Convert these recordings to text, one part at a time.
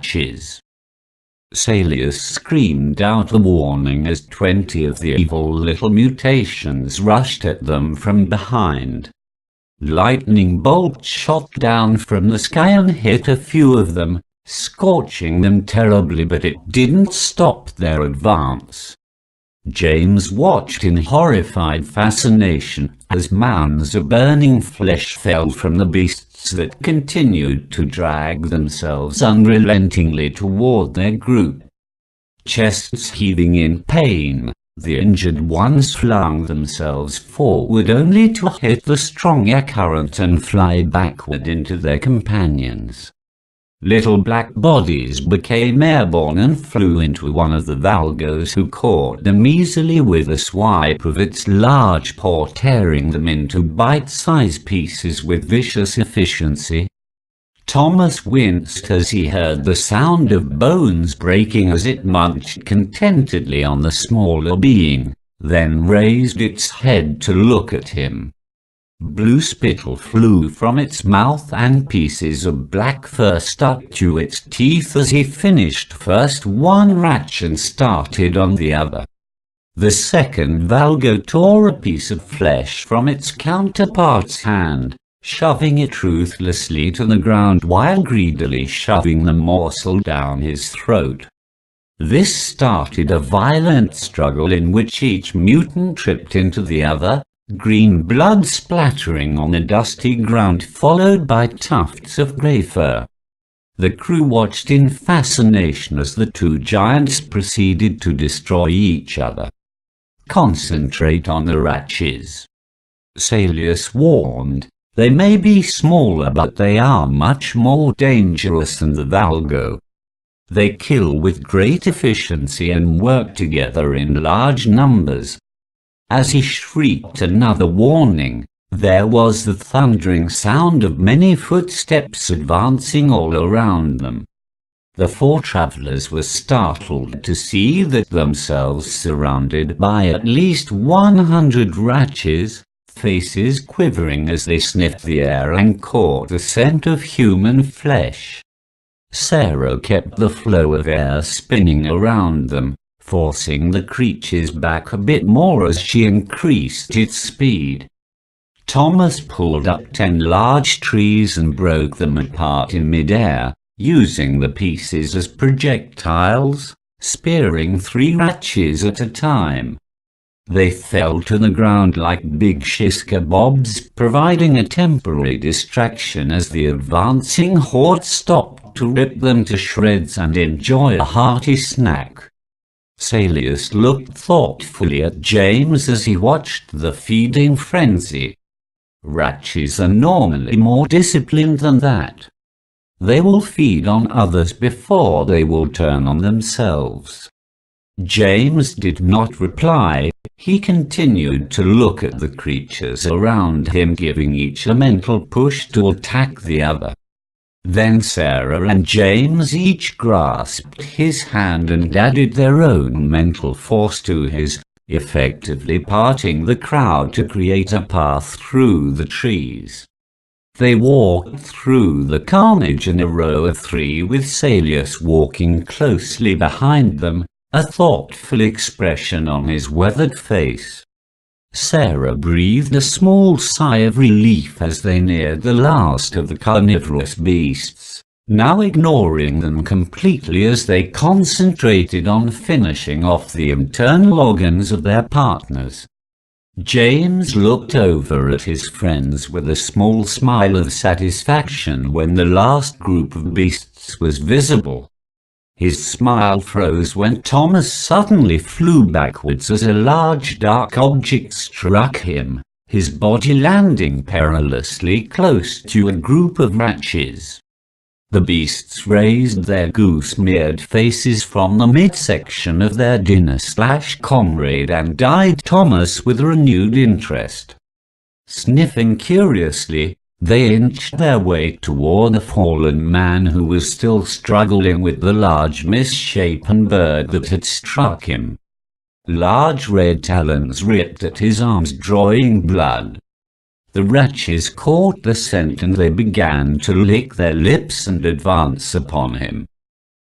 Ratches. Salius screamed out a warning as 20 of the evil little mutations rushed at them from behind. Lightning bolts shot down from the sky and hit a few of them, scorching them terribly, but it didn't stop their advance. James watched in horrified fascination as mounds of burning flesh fell from the beasts that continued to drag themselves unrelentingly toward their group. Chests heaving in pain, the injured ones flung themselves forward only to hit the strong air current and fly backward into their companions. Little black bodies became airborne and flew into one of the Valgos, who caught them easily with a swipe of its large paw, tearing them into bite-sized pieces with vicious efficiency. Thomas winced as he heard the sound of bones breaking as it munched contentedly on the smaller being, then raised its head to look at him. Blue spittle flew from its mouth and pieces of black fur stuck to its teeth as he finished first one Ratch and started on the other. The second Valgo tore a piece of flesh from its counterpart's hand, shoving it ruthlessly to the ground while greedily shoving the morsel down his throat. This started a violent struggle in which each mutant tripped into the other, green blood splattering on the dusty ground, followed by tufts of grey fur. The crew watched in fascination as the two giants proceeded to destroy each other. "Concentrate on the Ratches," Salius warned. "They may be smaller, but they are much more dangerous than the Valgo. They kill with great efficiency and work together in large numbers." As he shrieked another warning, there was the thundering sound of many footsteps advancing all around them. The four travelers were startled to see that themselves surrounded by at least 100 Ratches, faces quivering as they sniffed the air and caught the scent of human flesh. Sarah kept the flow of air spinning around them, forcing the creatures back a bit more as she increased its speed. Thomas pulled up 10 large trees and broke them apart in mid-air, using the pieces as projectiles, spearing 3 Ratches at a time. They fell to the ground like big shish kebabs, providing a temporary distraction as the advancing horde stopped to rip them to shreds and enjoy a hearty snack. Salius looked thoughtfully at James as he watched the feeding frenzy. Ratches are normally more disciplined than that. They will feed on others before they will turn on themselves. James did not reply. He continued to look at the creatures around him, giving each a mental push to attack the other. Then Sarah and James each grasped his hand and added their own mental force to his, effectively parting the crowd to create a path through the trees. They walked through the carnage in a row of 3, with Salius walking closely behind them, a thoughtful expression on his weathered face. Sarah breathed a small sigh of relief as they neared the last of the carnivorous beasts, now ignoring them completely as they concentrated on finishing off the internal organs of their partners. James looked over at his friends with a small smile of satisfaction when the last group of beasts was visible. His smile froze when Thomas suddenly flew backwards as a large dark object struck him, his body landing perilously close to a group of Ratches. The beasts raised their goose-smeared faces from the midsection of their dinner/comrade and eyed Thomas with renewed interest. Sniffing curiously, they inched their way toward the fallen man, who was still struggling with the large misshapen bird that had struck him. Large red talons ripped at his arms, drawing blood. The Ratches caught the scent and they began to lick their lips and advance upon him.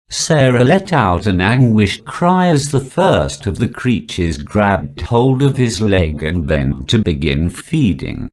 Sarah let out an anguished cry as the first of the creatures grabbed hold of his leg and bent to begin feeding.